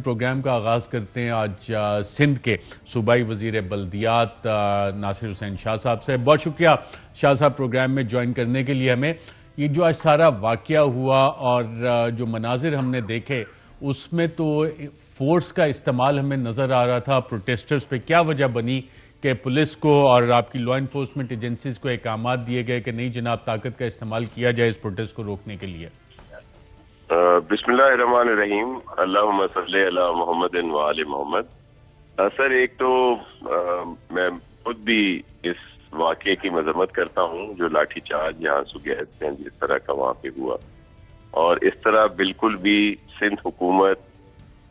Programme کا آغاز کرتے ہیں آج سندھ کے صوبائی وزیر بلدیات ناصر حسین شاہ صاحب سے۔ بہت شکریہ شاہ صاحب پروگرام میں جوائن کرنے کے لیے ہمیں۔ یہ جو آج سارا واقعہ ہوا اور جو مناظر ہم نے دیکھے اس میں تو فورس کا استعمال ہمیں نظر آ رہا تھا پروٹیسٹرز پہ۔ کیا وجہ بنی کہ پولیس کو اور آپ کی لا انفورسمنٹ ایجنسیز کو احکامات دیے گئے کہ نہیں جناب طاقت کا استعمال کیا جائے اس پروٹیسٹ کو روکنے کے لیے؟ بسم اللہ الرحمن الرحیم، اللہم صلی علی محمد و آل محمد۔ سر، ایک تو میں خود بھی اس واقعے کی مذمت کرتا ہوں جو لاٹھی چارج یہاں سگیت میں جس طرح کا وہاں پہ ہوا، اور اس طرح بالکل بھی سندھ حکومت،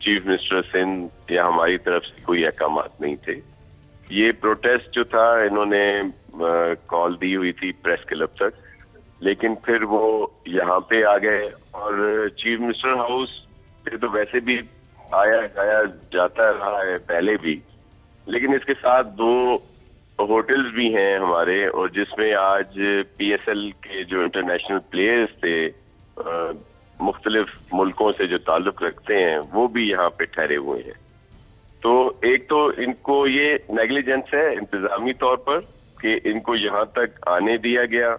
چیف منسٹر سندھ یا ہماری طرف سے کوئی احکامات نہیں تھے۔ یہ پروٹیسٹ جو تھا انہوں نے کال دی ہوئی تھی پریس کلب تک، لیکن پھر وہ یہاں پہ آ گئے، اور چیف منسٹر ہاؤس پہ تو ویسے بھی آیا گیا جاتا رہا ہے پہلے بھی، لیکن اس کے ساتھ دو ہوٹلز بھی ہیں ہمارے، اور جس میں آج پی ایس ایل کے جو انٹرنیشنل پلیئرز تھے مختلف ملکوں سے جو تعلق رکھتے ہیں وہ بھی یہاں پہ ٹھہرے ہوئے ہیں۔ تو ایک تو ان کو یہ نیگلیجنس ہے انتظامی طور پر کہ ان کو یہاں تک آنے دیا گیا،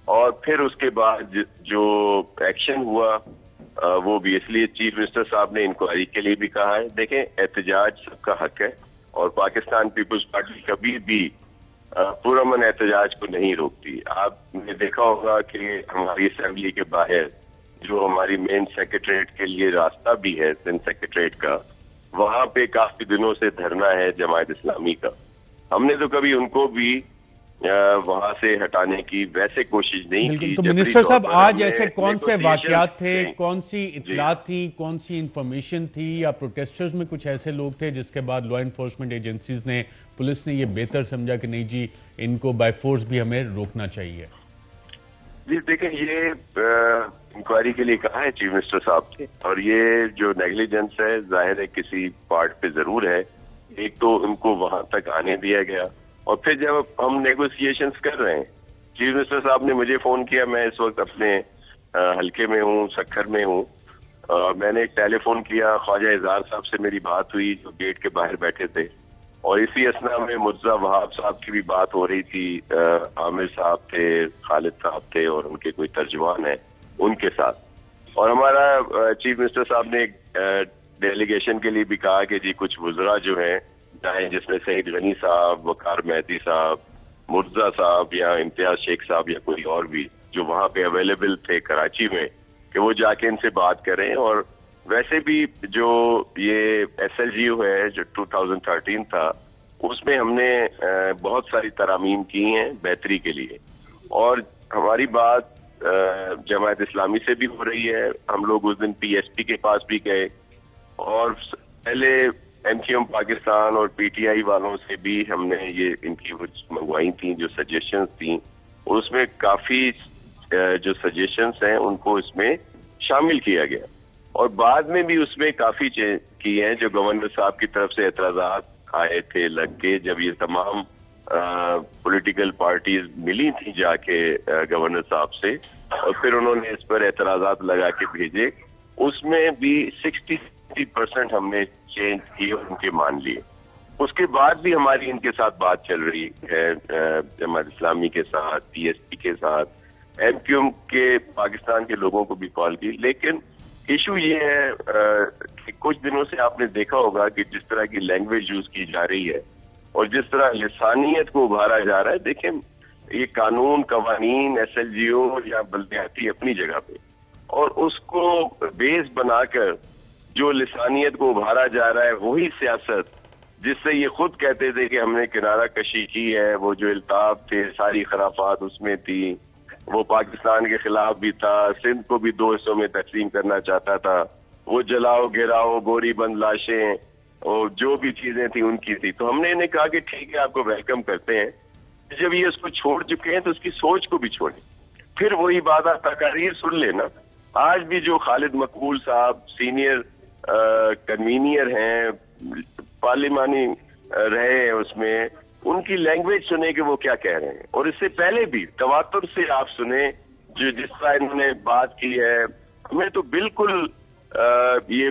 اور پھر اس کے بعد جو ایکشن ہوا وہ بھی اس لیے چیف منسٹر صاحب نے انکوائری کے لیے بھی کہا ہے۔ دیکھیں، احتجاج سب کا حق ہے، اور پاکستان پیپلز پارٹی کبھی بھی پرامن احتجاج کو نہیں روکتی۔ آپ نے دیکھا ہوگا کہ ہماری اسمبلی کے باہر جو ہماری مین سیکریٹریٹ کے لیے راستہ بھی ہے سندھ سیکریٹریٹ کا، وہاں پہ کافی دنوں سے دھرنا ہے جماعت اسلامی کا۔ ہم نے تو کبھی ان کو بھی وہاں سے ہٹانے کی ویسے کوشش نہیں کی۔ تو منسٹر صاحب، آج ایسے کون سے واقعات تھے، کون سی اطلاعات تھی، کون سی انفارمیشن تھی، یا پروٹیسٹرز میں کچھ ایسے لوگ تھے جس کے بعد لا انفورسمنٹ ایجنسیز نے، پولیس نے یہ بہتر سمجھا کہ نہیں جی ان کو بائی فورس بھی ہمیں روکنا چاہیے؟ جی دیکھیں، یہ انکوائری کے لیے کہا ہے چیف منسٹر صاحب نے، اور یہ جو نیگلیجنس ہے ظاہر ہے کسی پارٹ پہ ضرور ہے۔ ایک تو ان کو وہاں تک آنے دیا گیا، اور پھر جب ہم نیگوسیشنز کر رہے ہیں، چیف منسٹر صاحب نے مجھے فون کیا، میں اس وقت اپنے حلقے میں ہوں، سکھر میں ہوں، میں نے ایک ٹیلی فون کیا، خواجہ اظہار صاحب سے میری بات ہوئی جو گیٹ کے باہر بیٹھے تھے، اور اسی اثنا میں مرزا وہاب صاحب کی بھی بات ہو رہی تھی، عامر صاحب تھے، خالد صاحب تھے، اور ان کے کوئی ترجمان ہیں ان کے ساتھ۔ اور ہمارا چیف منسٹر صاحب نے ڈیلیگیشن کے لیے بھی کہا کہ جی کچھ وزراء جو ہیں چاہے جس میں سعید غنی صاحب، وقار مہدی صاحب، مرزا صاحب یا امتیاز شیخ صاحب یا کوئی اور بھی جو وہاں پہ اویلیبل تھے کراچی میں، کہ وہ جا کے ان سے بات کریں۔ اور ویسے بھی جو یہ ایس ایل جی او ہے جو 2013 تھا، اس میں ہم نے بہت ساری ترامیم کی ہیں بہتری کے لیے، اور ہماری بات جماعت اسلامی سے بھی ہو رہی ہے۔ ہم لوگ اس دن پی ایس پی کے پاس بھی گئے، اور پہلے ایم کیو ایم پاکستان اور پی ٹی آئی والوں سے بھی ہم نے یہ ان کی منگوائی تھیں جو سجیشنز تھیں، اور اس میں کافی جو سجیشنز ہیں ان کو اس میں شامل کیا گیا، اور بعد میں بھی اس میں کافی کی ہیں جو گورنر صاحب کی طرف سے اعتراضات آئے تھے لگ کے، جب یہ تمام پولیٹیکل پارٹیز ملی تھیں جا کے گورنر صاحب سے، اور پھر انہوں نے اس پر اعتراضات لگا کے بھیجے، اس میں بھی 60% ہم نے چینج کیے اور ان کے مان لیے۔ اس کے بعد بھی ہماری ان کے ساتھ بات چل رہی ہے، جماعت اسلامی کے ساتھ، پی ایس پی کے ساتھ، ایم کیو ایم کے پاکستان کے لوگوں کو بھی کال کی، لیکن ایشو یہ ہے کہ کچھ دنوں سے آپ نے دیکھا ہوگا کہ جس طرح کی لینگویج یوز کی جا رہی ہے اور جس طرح لسانیت کو ابھارا جا رہا ہے۔ دیکھیں، یہ قانون، قوانین، ایس ایل جی او یا بلدیاتی اپنی جگہ پہ، اور اس کو بیس بنا کر جو لسانیت کو ابھارا جا رہا ہے وہی سیاست جس سے یہ خود کہتے تھے کہ ہم نے کنارہ کشی کی ہے، وہ جو الطاف تھے، ساری خرافات اس میں تھی، وہ پاکستان کے خلاف بھی تھا، سندھ کو بھی 2 حصوں میں تقسیم کرنا چاہتا تھا، وہ جلاؤ گراؤ گوری بند لاشیں اور جو بھی چیزیں تھیں ان کی تھی۔ تو ہم نے انہیں کہا کہ ٹھیک ہے، آپ کو ویلکم کرتے ہیں، جب یہ اس کو چھوڑ چکے ہیں تو اس کی سوچ کو بھی چھوڑیں۔ پھر وہی بات آپ تقاریر سن لینا، آج بھی جو خالد مقبول صاحب سینئر کنوینئر ہیں، پارلیمانی رہے ہیں اس میں، ان کی لینگویج سنیں کہ وہ کیا کہہ رہے ہیں، اور اس سے پہلے بھی تواتر سے آپ سنیں جو جس طرح انہوں نے بات کی ہے۔ ہمیں تو بالکل یہ